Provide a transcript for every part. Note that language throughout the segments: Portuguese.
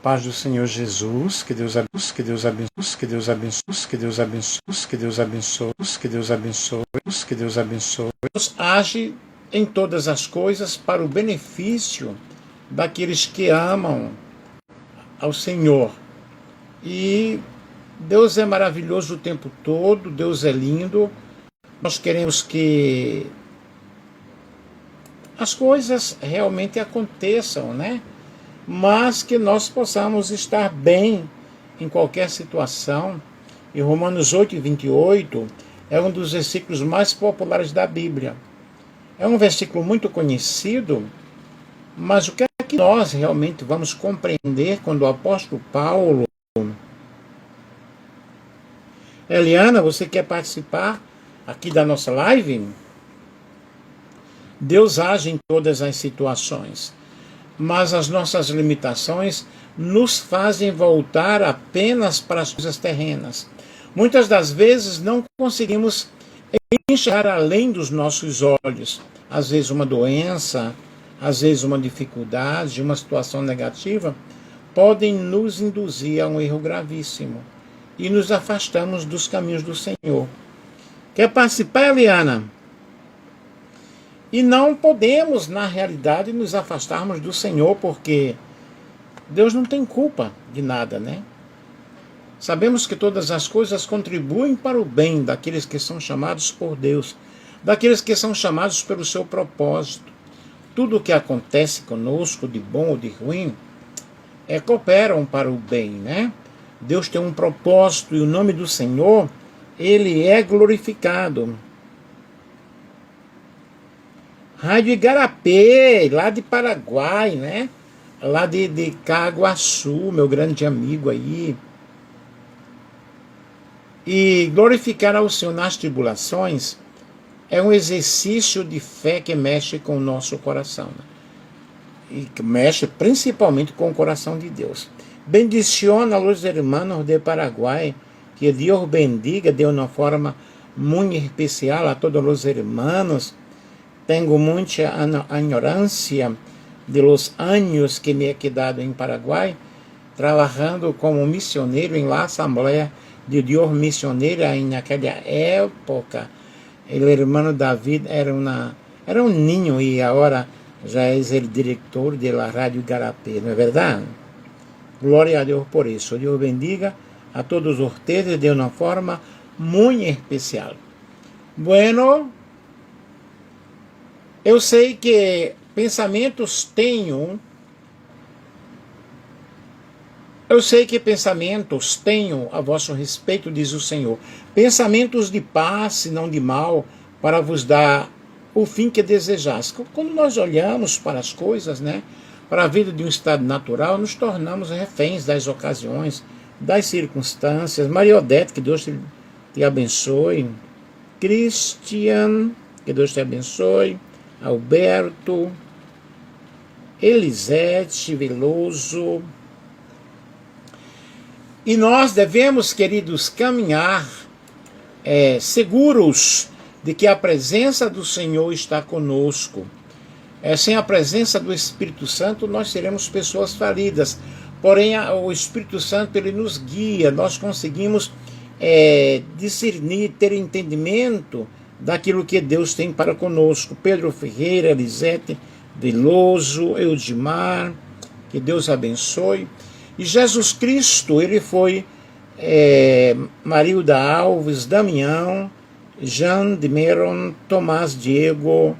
paz do Senhor Jesus, que Deus abençoe, que Deus abençoe, que Deus abençoe, que Deus abençoe, que Deus abençoe, que Deus abençoe, que Deus abençoe. Deus age em todas as coisas para o benefício daqueles que amam ao Senhor. E Deus é maravilhoso o tempo todo, Deus é lindo. Nós queremos que as coisas realmente aconteçam, né? Mas que nós possamos estar bem em qualquer situação. E Romanos 8:28 é um dos versículos mais populares da Bíblia. É um versículo muito conhecido, mas o que é que nós realmente vamos compreender quando o apóstolo Paulo... Eliana, você quer participar aqui da nossa live? Deus age em todas as situações, mas as nossas limitações nos fazem voltar apenas para as coisas terrenas. Muitas das vezes não conseguimos enxergar além dos nossos olhos. Às vezes uma doença, às vezes uma dificuldade, uma situação negativa, podem nos induzir a um erro gravíssimo e nos afastamos dos caminhos do Senhor. Quer participar, Eliana? E não podemos, na realidade, nos afastarmos do Senhor, porque Deus não tem culpa de nada, né? Sabemos que todas as coisas contribuem para o bem daqueles que são chamados por Deus, daqueles que são chamados pelo seu propósito. Tudo o que acontece conosco, de bom ou de ruim, cooperam para o bem, né? Deus tem um propósito e o nome do Senhor, ele é glorificado. Rádio Igarapé, lá de Paraguai, né? Lá de Caguaçu, meu grande amigo aí. E glorificar ao Senhor nas tribulações é um exercício de fé que mexe com o nosso coração, né? E que mexe principalmente com o coração de Deus. Bendiciona a los hermanos de Paraguay, que Deus bendiga de uma forma muito especial a todos os hermanos. Tenho muita ignorância de los años que me he quedado em Paraguai, trabalhando como missioneiro em la Assembleia de Deus Missioneira. Em naquela época, o hermano David era um ninho e agora já é o diretor da Rádio Igarapé, não é verdade? Glória a Deus por isso. Deus bendiga a todos ustedes de uma forma muito especial. Bueno, eu sei que pensamentos tenho a vosso respeito, diz o Senhor. Pensamentos de paz e não de mal, para vos dar o fim que desejais. Quando nós olhamos para as coisas, né, para a vida de um estado natural, nos tornamos reféns das ocasiões, das circunstâncias. Maria Odete, que Deus te abençoe. Christian, que Deus te abençoe. Alberto, Elisete Veloso. E nós devemos, queridos, caminhar seguros de que a presença do Senhor está conosco. Sem a presença do Espírito Santo, nós seremos pessoas falidas. Porém, o Espírito Santo, ele nos guia, nós conseguimos discernir, ter entendimento daquilo que Deus tem para conosco. Pedro Ferreira, Elisete Veloso, Eudimar, que Deus abençoe. E Jesus Cristo, ele foi Marilda Alves, Damião, Jean de Meron, Tomás Diego.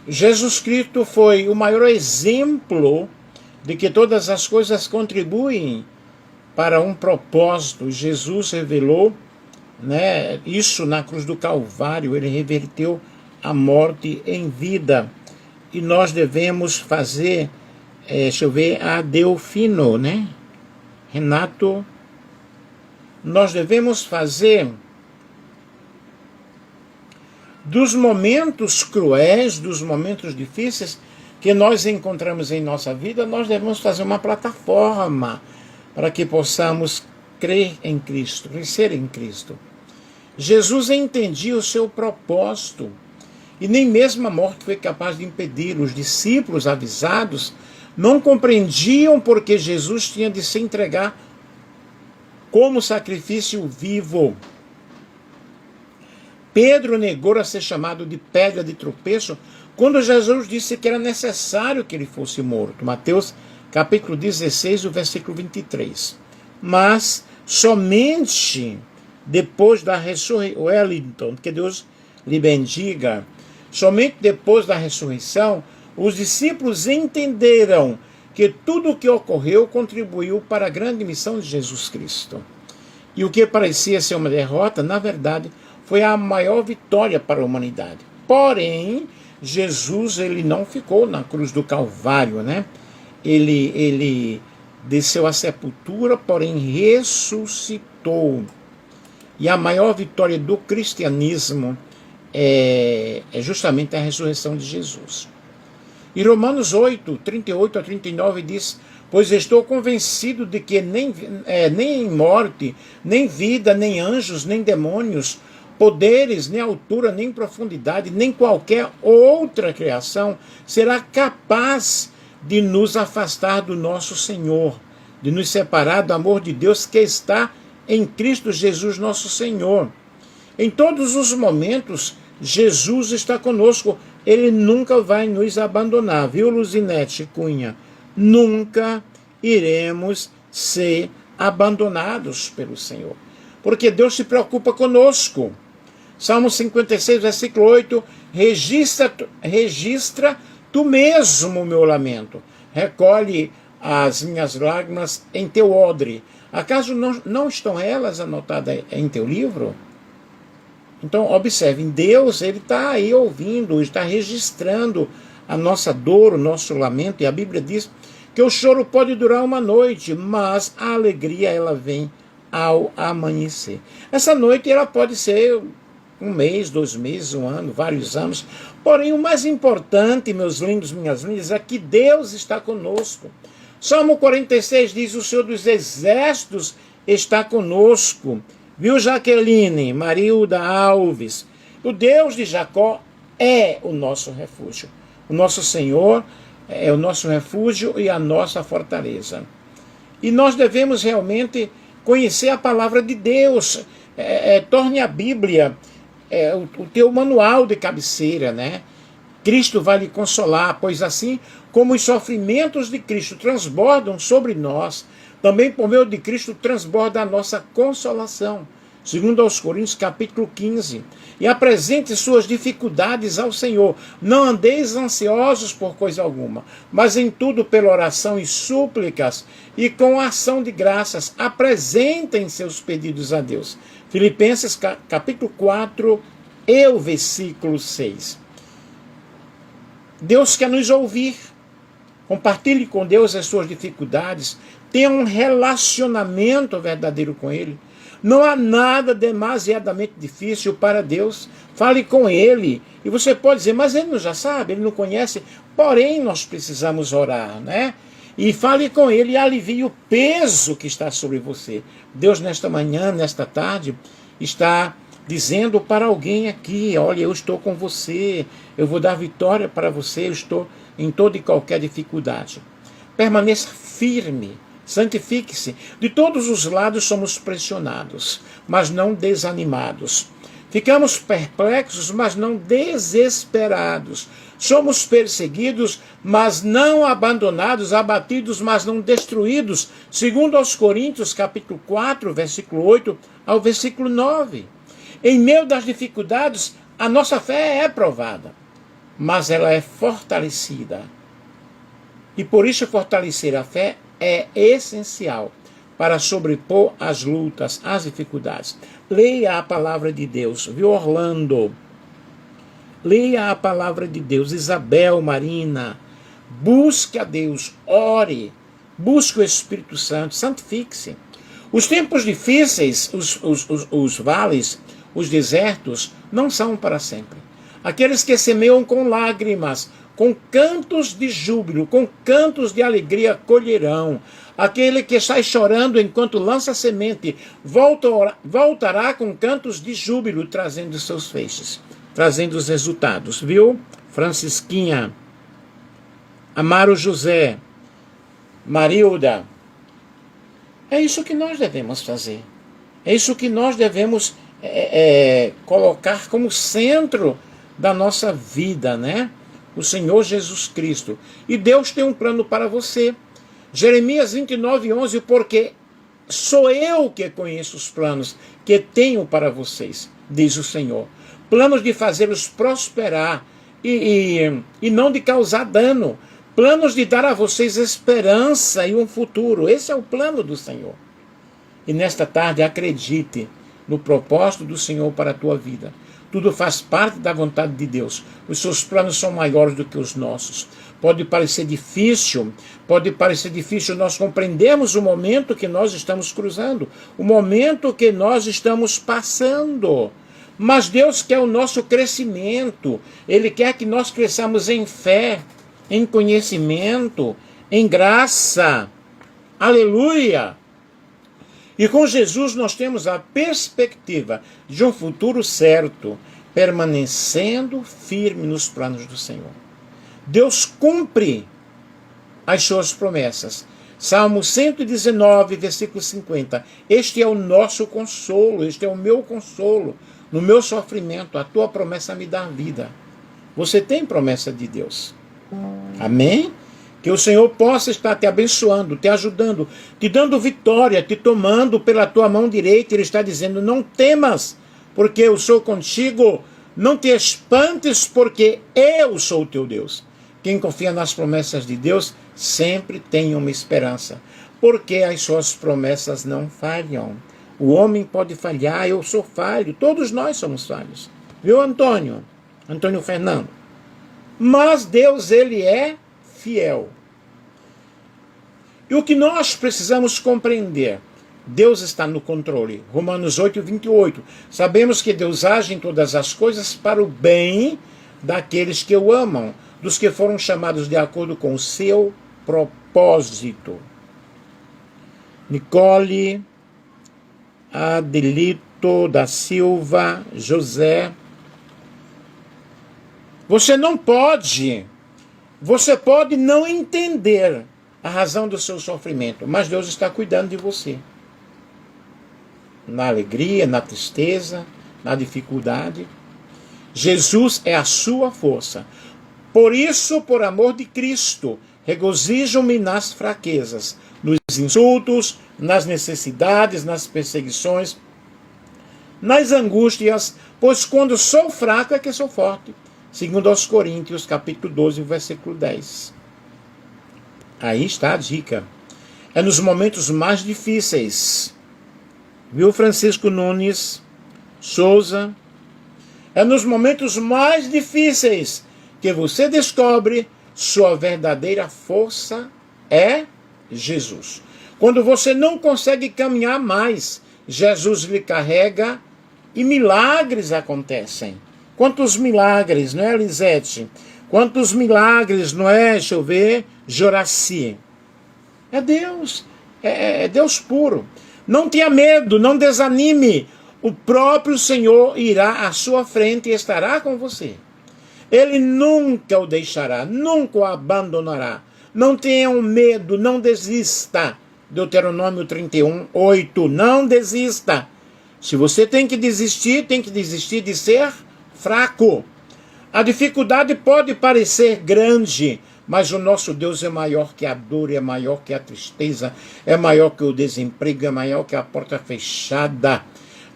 Jesus Cristo foi o maior exemplo de que todas as coisas contribuem para um propósito. Jesus revelou, né, isso na cruz do Calvário. Ele reverteu a morte em vida. E nós devemos fazer, deixa eu ver, a Delfino, né? Renato, nós devemos fazer dos momentos cruéis, dos momentos difíceis que nós encontramos em nossa vida, nós devemos fazer uma plataforma para que possamos crer em Cristo, crescer em Cristo. Jesus entendia o seu propósito e nem mesmo a morte foi capaz de impedir. Os discípulos avisados Não compreendiam porque Jesus tinha de se entregar como sacrifício vivo. Pedro negou a ser chamado de pedra de tropeço quando Jesus disse que era necessário que ele fosse morto. Mateus capítulo 16, o versículo 23. Mas somente depois da ressurreição, Wellington, que Deus lhe bendiga, somente depois da ressurreição, os discípulos entenderam que tudo o que ocorreu contribuiu para a grande missão de Jesus Cristo. E o que parecia ser uma derrota, na verdade, foi a maior vitória para a humanidade. Porém, Jesus ele não ficou na cruz do Calvário, né? Ele desceu à sepultura, porém ressuscitou. E a maior vitória do cristianismo é justamente a ressurreição de Jesus. E Romanos 8, 38 a 39 diz: pois estou convencido de que nem morte, nem vida, nem anjos, nem demônios, poderes, nem altura, nem profundidade, nem qualquer outra criação será capaz de nos afastar do nosso Senhor, de nos separar do amor de Deus que está em Cristo Jesus nosso Senhor. Em todos os momentos, Jesus está conosco. Ele nunca vai nos abandonar, viu, Luzinete Cunha? Nunca iremos ser abandonados pelo Senhor, porque Deus se preocupa conosco. Salmo 56, versículo 8, registra tu mesmo o meu lamento, recolhe as minhas lágrimas em teu odre. Acaso não estão elas anotadas em teu livro? Então, observem, Deus ele está aí ouvindo, está registrando a nossa dor, o nosso lamento, e a Bíblia diz que o choro pode durar uma noite, mas a alegria ela vem ao amanhecer. Essa noite ela pode ser um mês, 2 meses, 1 ano, vários anos, porém o mais importante, meus lindos, minhas lindas, é que Deus está conosco. Salmo 46 diz: o Senhor dos Exércitos está conosco. Viu, Jaqueline, Marilda Alves? O Deus de Jacó é o nosso refúgio. O nosso Senhor é o nosso refúgio e a nossa fortaleza. E nós devemos realmente conhecer a palavra de Deus. Torne a Bíblia o teu manual de cabeceira, né? Cristo vai lhe consolar, pois assim como os sofrimentos de Cristo transbordam sobre nós, também por meio de Cristo transborda a nossa consolação. Segundo aos Coríntios, capítulo 15. E apresente suas dificuldades ao Senhor. Não andeis ansiosos por coisa alguma, mas em tudo pela oração e súplicas e com ação de graças apresentem seus pedidos a Deus. Filipenses, capítulo 4 e o versículo 6. Deus quer nos ouvir. Compartilhe com Deus as suas dificuldades. Tenha um relacionamento verdadeiro com Ele. Não há nada demasiadamente difícil para Deus. Fale com Ele. E você pode dizer, mas Ele não já sabe, Ele não conhece. Porém, nós precisamos orar, né? E fale com Ele e alivie o peso que está sobre você. Deus, nesta manhã, nesta tarde, está dizendo para alguém aqui: olha, eu estou com você, eu vou dar vitória para você, eu estou em toda e qualquer dificuldade. Permaneça firme, santifique-se. De todos os lados somos pressionados, mas não desanimados. Ficamos perplexos, mas não desesperados. Somos perseguidos, mas não abandonados, abatidos, mas não destruídos. Segundo aos Coríntios, capítulo 4, versículo 8 ao versículo 9. Em meio das dificuldades, a nossa fé é provada, mas ela é fortalecida. E por isso fortalecer a fé é essencial para sobrepor as lutas, as dificuldades. Leia a palavra de Deus, viu, Orlando? Leia a palavra de Deus, Isabel, Marina. Busque a Deus, ore, busque o Espírito Santo, santifique-se. Os tempos difíceis, os vales, os desertos, não são para sempre. Aqueles que semeiam com lágrimas, com cantos de júbilo, com cantos de alegria colherão. Aquele que sai chorando enquanto lança semente, voltará com cantos de júbilo, trazendo seus feixes, trazendo os resultados. Viu? Francisquinha, Amaro José, Marilda. É isso que nós devemos fazer. É isso que nós devemos colocar como centro da nossa vida, né? O Senhor Jesus Cristo. E Deus tem um plano para você. Jeremias 29:11, porque sou eu que conheço os planos que tenho para vocês, diz o Senhor. Planos de fazê-los prosperar e não de causar dano. Planos de dar a vocês esperança e um futuro. Esse é o plano do Senhor. E nesta tarde, acredite no propósito do Senhor para a tua vida. Tudo faz parte da vontade de Deus. Os seus planos são maiores do que os nossos. Pode parecer difícil nós compreendermos o momento que nós estamos cruzando, o momento que nós estamos passando. Mas Deus quer o nosso crescimento. Ele quer que nós cresçamos em fé, em conhecimento, em graça. Aleluia! E com Jesus nós temos a perspectiva de um futuro certo, permanecendo firme nos planos do Senhor. Deus cumpre as suas promessas. Salmo 119, versículo 50. Este é o nosso consolo, este é o meu consolo. No meu sofrimento, a tua promessa me dá vida. Você tem promessa de Deus. Amém? Que o Senhor possa estar te abençoando, te ajudando, te dando vitória, te tomando pela tua mão direita. Ele está dizendo, não temas, porque eu sou contigo. Não te espantes, porque eu sou o teu Deus. Quem confia nas promessas de Deus sempre tem uma esperança, porque as suas promessas não falham. O homem pode falhar, eu sou falho, todos nós somos falhos. Viu, Antônio Fernando? Mas Deus, ele é fiel. E o que nós precisamos compreender? Deus está no controle. Romanos 8:28. Sabemos que Deus age em todas as coisas para o bem daqueles que o amam, dos que foram chamados de acordo com o seu propósito. Nicole Adelito da Silva José. Você pode não entender a razão do seu sofrimento, mas Deus está cuidando de você. Na alegria, na tristeza, na dificuldade. Jesus é a sua força. Por isso, por amor de Cristo, regozijo-me nas fraquezas, nos insultos, nas necessidades, nas perseguições, nas angústias, pois quando sou fraco é que sou forte. Segundo aos Coríntios, capítulo 12, versículo 10. Aí está a dica. É nos momentos mais difíceis. Viu, Francisco Nunes Souza? É nos momentos mais difíceis que você descobre sua verdadeira força é Jesus. Quando você não consegue caminhar mais, Jesus lhe carrega e milagres acontecem. Quantos milagres, não é, Lisete? Quantos milagres, não é, deixa eu ver, Joraci? É Deus, é Deus puro. Não tenha medo, não desanime. O próprio Senhor irá à sua frente e estará com você. Ele nunca o deixará, nunca o abandonará. Não tenham medo, não desista. Deuteronômio 31:8. Não desista. Se você tem que desistir de ser fraco. A dificuldade pode parecer grande, mas o nosso Deus é maior que a dor, é maior que a tristeza, é maior que o desemprego, é maior que a porta fechada.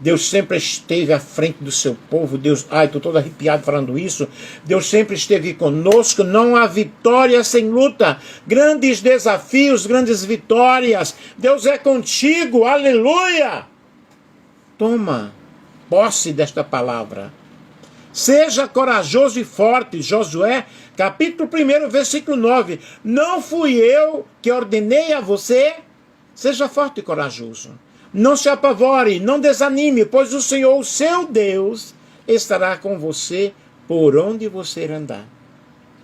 Deus sempre esteve à frente do seu povo. Deus, estou todo arrepiado falando isso. Deus sempre esteve conosco. Não há vitória sem luta. Grandes desafios, grandes vitórias. Deus é contigo. Aleluia! Toma posse desta palavra. Seja corajoso e forte. Josué, capítulo 1, versículo 9. Não fui eu que ordenei a você? Seja forte e corajoso. Não se apavore, não desanime, pois o Senhor, o seu Deus, estará com você por onde você andar.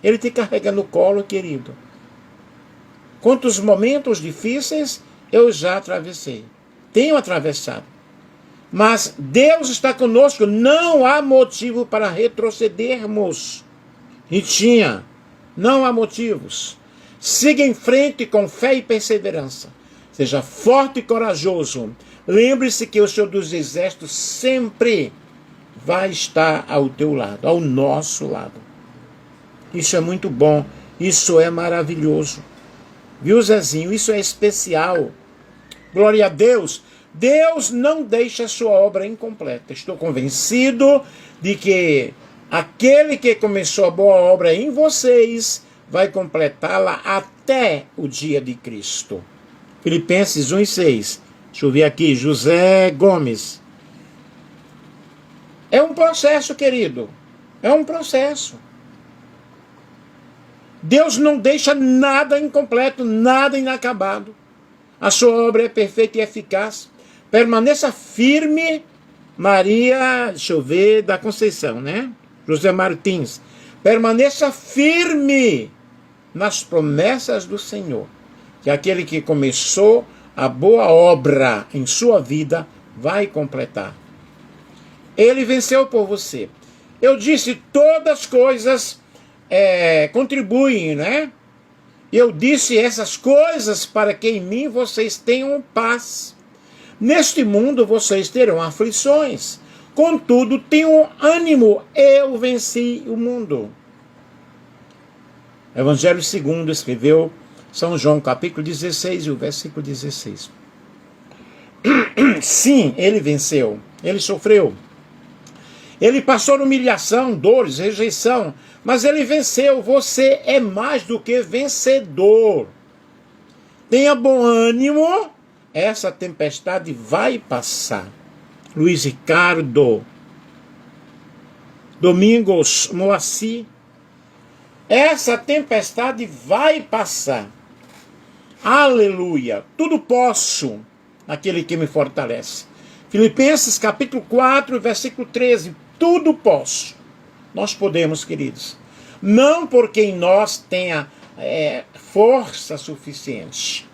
Ele te carrega no colo, querido. Quantos momentos difíceis eu já atravessei. Tenho atravessado. Mas Deus está conosco, não há motivo para retrocedermos. Ritinha, não há motivos. Siga em frente com fé e perseverança. Seja forte e corajoso. Lembre-se que o Senhor dos Exércitos sempre vai estar ao teu lado, ao nosso lado. Isso é muito bom, isso é maravilhoso. Viu, Zezinho? Isso é especial. Glória a Deus. Deus não deixa a sua obra incompleta. Estou convencido de que aquele que começou a boa obra em vocês vai completá-la até o dia de Cristo. Filipenses 1:6. Deixa eu ver aqui, José Gomes. É um processo, querido. É um processo. Deus não deixa nada incompleto, nada inacabado. A sua obra é perfeita e eficaz. Permaneça firme, Maria, deixa eu ver, da Conceição, né? José Martins. Permaneça firme nas promessas do Senhor. Que aquele que começou a boa obra em sua vida vai completar. Ele venceu por você. Eu disse, todas as coisas contribuem, né? Eu disse essas coisas para que em mim vocês tenham paz. Neste mundo vocês terão aflições. Contudo, tenham ânimo, eu venci o mundo. Evangelho segundo escreveu São João, capítulo 16 e o versículo 16. Sim, ele venceu, ele sofreu. Ele passou humilhação, dores, rejeição, mas ele venceu. Você é mais do que vencedor. Tenha bom ânimo, essa tempestade vai passar. Luiz Ricardo, Domingos Moacir, essa tempestade vai passar. Aleluia! Tudo posso naquele que me fortalece. Filipenses capítulo 4, versículo 13. Tudo posso. Nós podemos, queridos. Não porque em nós tenha força suficiente.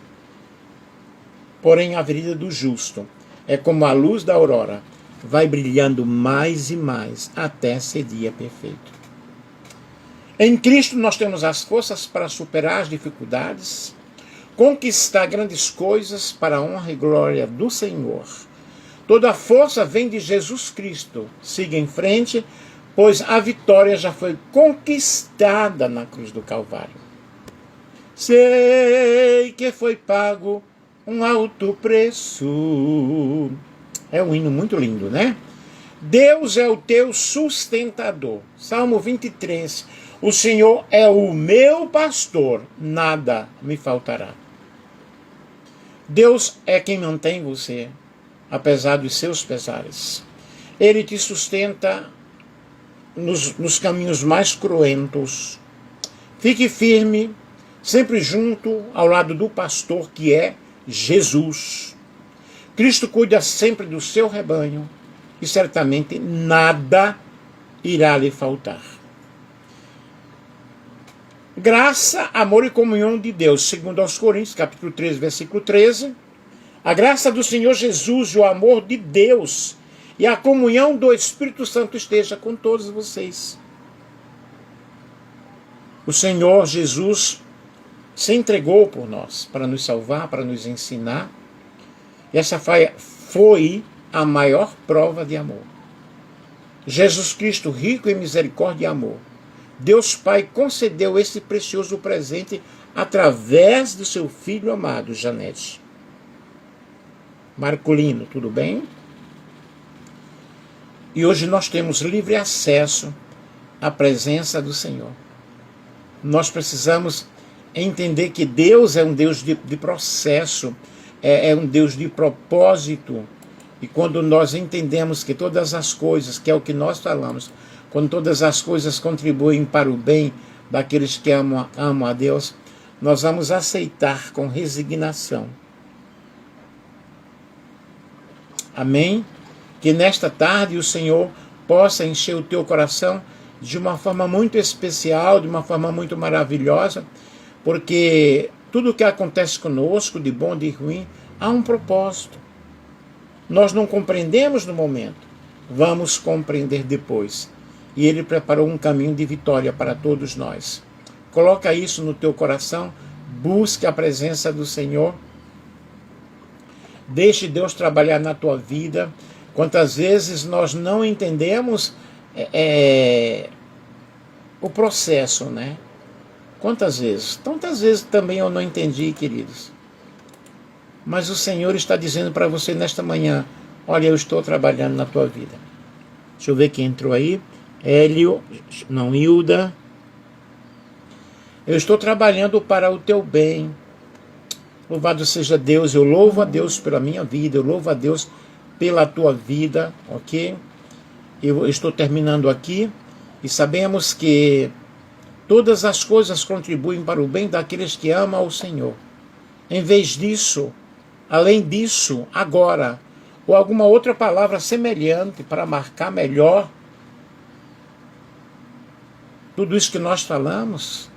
Porém, a vida do justo é como a luz da aurora. Vai brilhando mais e mais até ser dia perfeito. Em Cristo nós temos as forças para superar as dificuldades, conquistar grandes coisas para a honra e glória do Senhor. Toda a força vem de Jesus Cristo. Siga em frente, pois a vitória já foi conquistada na cruz do Calvário. Sei que foi pago um alto preço. É um hino muito lindo, né? Deus é o teu sustentador. Salmo 23. O Senhor é o meu pastor, nada me faltará. Deus é quem mantém você, apesar dos seus pesares. Ele te sustenta nos caminhos mais cruentos. Fique firme, sempre junto ao lado do pastor que é Jesus. Cristo cuida sempre do seu rebanho e certamente nada irá lhe faltar. Graça, amor e comunhão de Deus, segundo aos Coríntios, capítulo 13, versículo 13. A graça do Senhor Jesus e o amor de Deus e a comunhão do Espírito Santo esteja com todos vocês. O Senhor Jesus se entregou por nós para nos salvar, para nos ensinar. E essa foi a maior prova de amor. Jesus Cristo, rico em misericórdia e amor, Deus Pai concedeu esse precioso presente através do seu Filho amado, Janete. Marcolino, tudo bem? E hoje nós temos livre acesso à presença do Senhor. Nós precisamos entender que Deus é um Deus de processo, é um Deus de propósito. E quando nós entendemos que todas as coisas, que é o que nós falamos, quando todas as coisas contribuem para o bem daqueles que amam a Deus, nós vamos aceitar com resignação. Amém? Que nesta tarde o Senhor possa encher o teu coração de uma forma muito especial, de uma forma muito maravilhosa, porque tudo o que acontece conosco, de bom, de ruim, há um propósito. Nós não compreendemos no momento, vamos compreender depois. E Ele preparou um caminho de vitória para todos nós. Coloca isso no teu coração, Busque a presença do Senhor. Deixe Deus trabalhar na tua vida. Quantas vezes nós não entendemos o processo, né? Quantas vezes? Tantas vezes também eu não entendi, queridos. Mas o Senhor está dizendo para você nesta manhã: olha, eu estou trabalhando na tua vida. Deixa eu ver quem entrou aí. Hilda. Eu estou trabalhando para o teu bem. Louvado seja Deus. Eu louvo a Deus pela minha vida. Eu louvo a Deus pela tua vida. Ok? Eu estou terminando aqui. E sabemos que todas as coisas contribuem para o bem daqueles que amam ao Senhor. Em vez disso, além disso, agora, ou alguma outra palavra semelhante para marcar melhor tudo isso que nós falamos,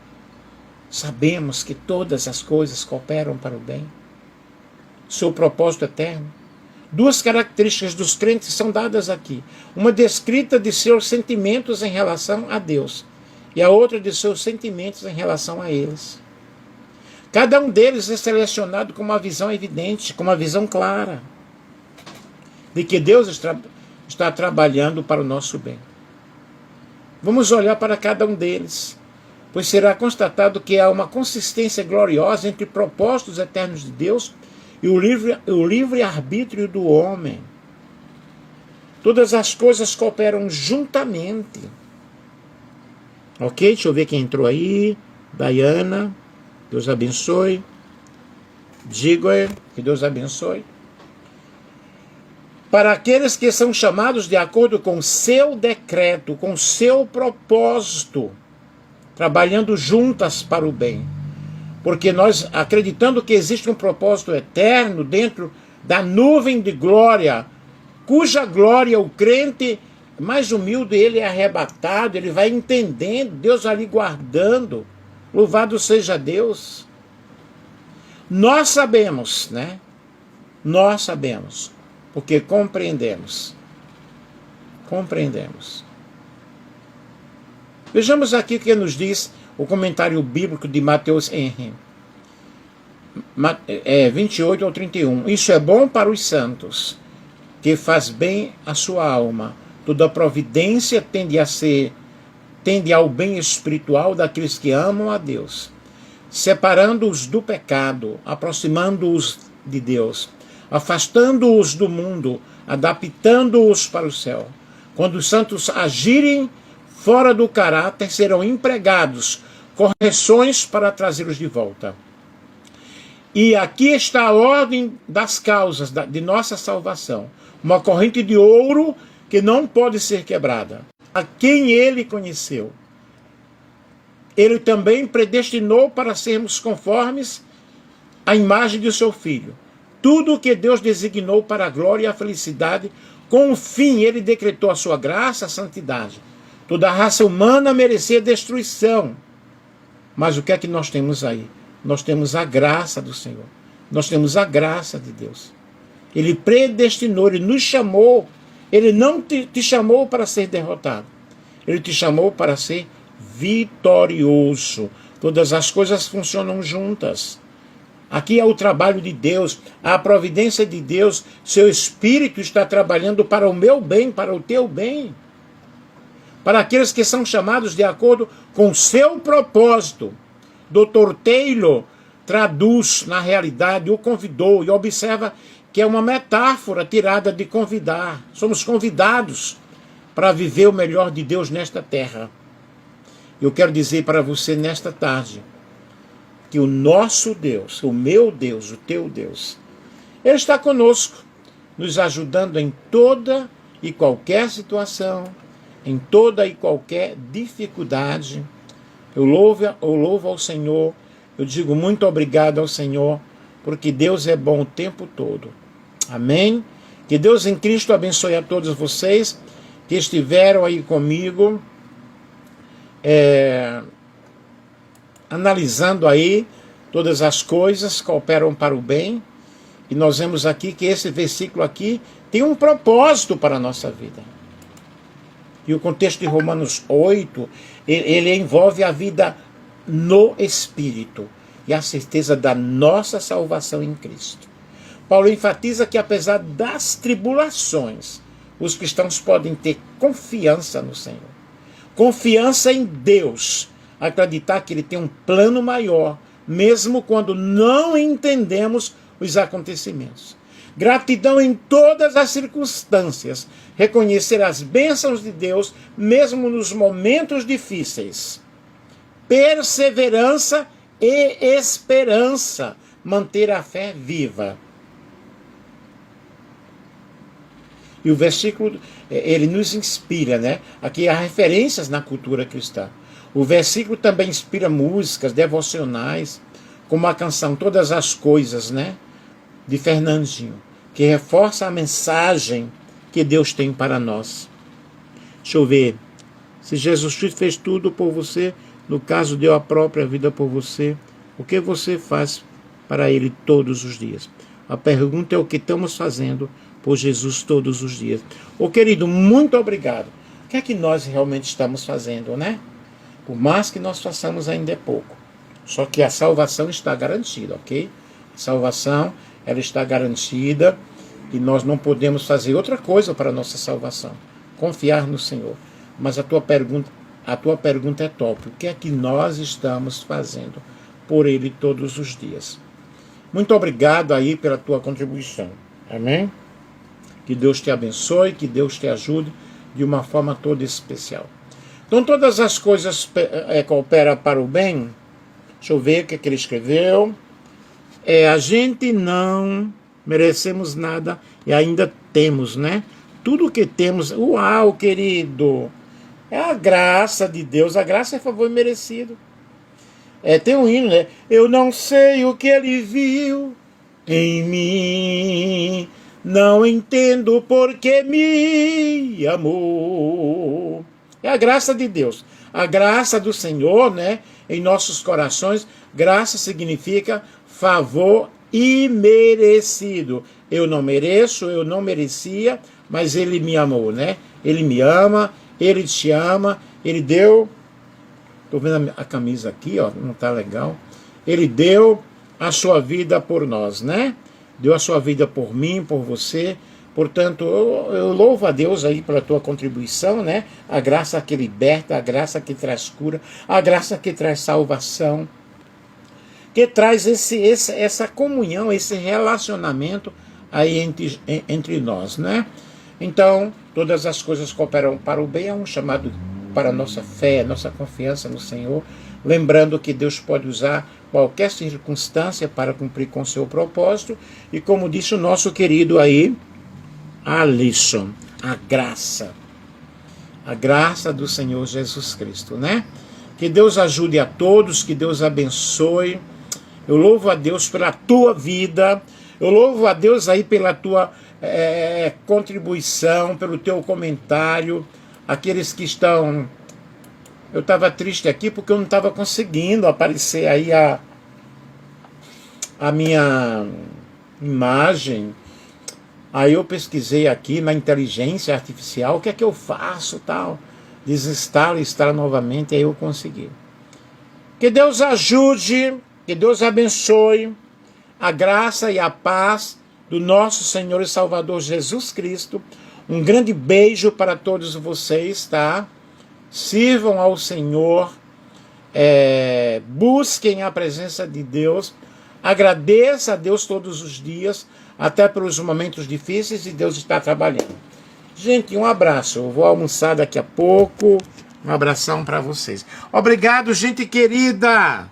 sabemos que todas as coisas cooperam para o bem. Seu propósito eterno. Duas características dos crentes são dadas aqui. Uma descrita de seus sentimentos em relação a Deus e a outra de seus sentimentos em relação a eles. Cada um deles é selecionado com uma visão evidente, com uma visão clara de que Deus está trabalhando para o nosso bem. Vamos olhar para cada um deles, pois será constatado que há uma consistência gloriosa entre propósitos eternos de Deus e o livre-arbítrio do homem. Todas as coisas cooperam juntamente. Ok? Deixa eu ver quem entrou aí. Diana, Deus abençoe. Digor, que Deus abençoe. Para aqueles que são chamados de acordo com seu decreto, com seu propósito, trabalhando juntas para o bem. Porque nós, acreditando que existe um propósito eterno dentro da nuvem de glória, cuja glória o crente mais humilde, ele é arrebatado, ele vai entendendo, Deus ali guardando. Louvado seja Deus. Nós sabemos, né? Nós sabemos, porque compreendemos. Compreendemos. Vejamos aqui o que nos diz o comentário bíblico de Mateus 28 ao 31. Isso é bom para os santos, que faz bem à sua alma. Toda providência tende ao bem espiritual daqueles que amam a Deus, separando-os do pecado, aproximando-os de Deus, afastando-os do mundo, adaptando-os para o céu. Quando os santos agirem fora do caráter, serão empregados correções para trazê-los de volta. E aqui está a ordem das causas de nossa salvação. Uma corrente de ouro que não pode ser quebrada. A quem ele conheceu, ele também predestinou para sermos conformes à imagem de seu Filho. Tudo o que Deus designou para a glória e a felicidade, com o fim ele decretou a sua graça, a santidade. Toda a raça humana merecia destruição. Mas o que é que nós temos aí? Nós temos a graça do Senhor. Nós temos a graça de Deus. Ele predestinou, ele nos chamou. Ele não te chamou para ser derrotado. Ele te chamou para ser vitorioso. Todas as coisas funcionam juntas. Aqui é o trabalho de Deus, a providência de Deus. Seu Espírito está trabalhando para o meu bem, para o teu bem. Para aqueles que são chamados de acordo com o seu propósito. Dr. Taylor traduz na realidade, o convidou, e observa que é uma metáfora tirada de convidar. Somos convidados para viver o melhor de Deus nesta terra. Eu quero dizer para você nesta tarde que o nosso Deus, o meu Deus, o teu Deus, Ele está conosco, nos ajudando em toda e qualquer situação, em toda e qualquer dificuldade. Eu louvo ao Senhor, eu digo muito obrigado ao Senhor, porque Deus é bom o tempo todo. Amém? Que Deus em Cristo abençoe a todos vocês que estiveram aí comigo, analisando aí todas as coisas que cooperam para o bem. E nós vemos aqui que esse versículo aqui tem um propósito para a nossa vida. E o contexto de Romanos 8, ele envolve a vida no Espírito. e a certeza da nossa salvação em Cristo. Paulo enfatiza que apesar das tribulações, os cristãos podem ter confiança no Senhor. Confiança em Deus. Acreditar que Ele tem um plano maior, mesmo quando não entendemos os acontecimentos. Gratidão em todas as circunstâncias. Reconhecer as bênçãos de Deus, mesmo nos momentos difíceis. Perseverança e esperança. Manter a fé viva. E o versículo, ele nos inspira, né? Aqui há referências na cultura cristã. O versículo também inspira músicas devocionais, como a canção Todas as Coisas, né? De Fernandinho, que reforça a mensagem que Deus tem para nós. Deixa eu ver. Se Jesus Cristo fez tudo por você, no caso deu a própria vida por você, o que você faz para Ele todos os dias? A pergunta é o que estamos fazendo por Jesus todos os dias. Ô querido, muito obrigado. O que é que nós realmente estamos fazendo, né? Por mais que nós façamos, ainda é pouco. Só que a salvação está garantida, ok? A salvação, ela está garantida e nós não podemos fazer outra coisa para a nossa salvação. Confiar no Senhor. Mas a tua pergunta é top. O que é que nós estamos fazendo por Ele todos os dias? Muito obrigado aí pela tua contribuição. Amém? Que Deus te abençoe, que Deus te ajude de uma forma toda especial. Então todas as coisas cooperam para o bem. Deixa eu ver o que ele escreveu. A gente não merecemos nada e ainda temos, né? Tudo que temos, uau, querido, é a graça de Deus, a graça é favor merecido. Tem um hino, né? Eu não sei o que Ele viu em mim, não entendo por que me amou. É a graça de Deus, a graça do Senhor, né? Em nossos corações. Graça significa favor imerecido. Eu não mereço, eu não merecia, mas Ele me amou, né? Ele me ama, Ele te ama, Ele deu. Estou vendo a camisa aqui, ó, não está legal. Ele deu a sua vida por nós, né? Deu a sua vida por mim, por você. Portanto, eu louvo a Deus aí pela tua contribuição, né? A graça que liberta, a graça que traz cura, a graça que traz salvação, que traz essa comunhão, esse relacionamento aí entre nós, né? Então, todas as coisas cooperam para o bem, é um chamado para a nossa fé, nossa confiança no Senhor, lembrando que Deus pode usar qualquer circunstância para cumprir com seu propósito, e como disse o nosso querido aí, Alisson, a graça do Senhor Jesus Cristo, né? Que Deus ajude a todos, que Deus abençoe. Eu louvo a Deus pela tua vida, eu louvo a Deus aí pela tua contribuição, pelo teu comentário. Aqueles que estão... Eu estava triste aqui porque eu não estava conseguindo aparecer aí a minha imagem. Aí eu pesquisei aqui na inteligência artificial, o que é que eu faço, tal. Desinstalo e instalo novamente, aí eu consegui. Que Deus ajude, que Deus abençoe a graça e a paz do nosso Senhor e Salvador Jesus Cristo. Um grande beijo para todos vocês, tá? Sirvam ao Senhor, busquem a presença de Deus, agradeça a Deus todos os dias, até pelos momentos difíceis, e Deus está trabalhando. Gente, um abraço, eu vou almoçar daqui a pouco, um abração para vocês. Obrigado, gente querida!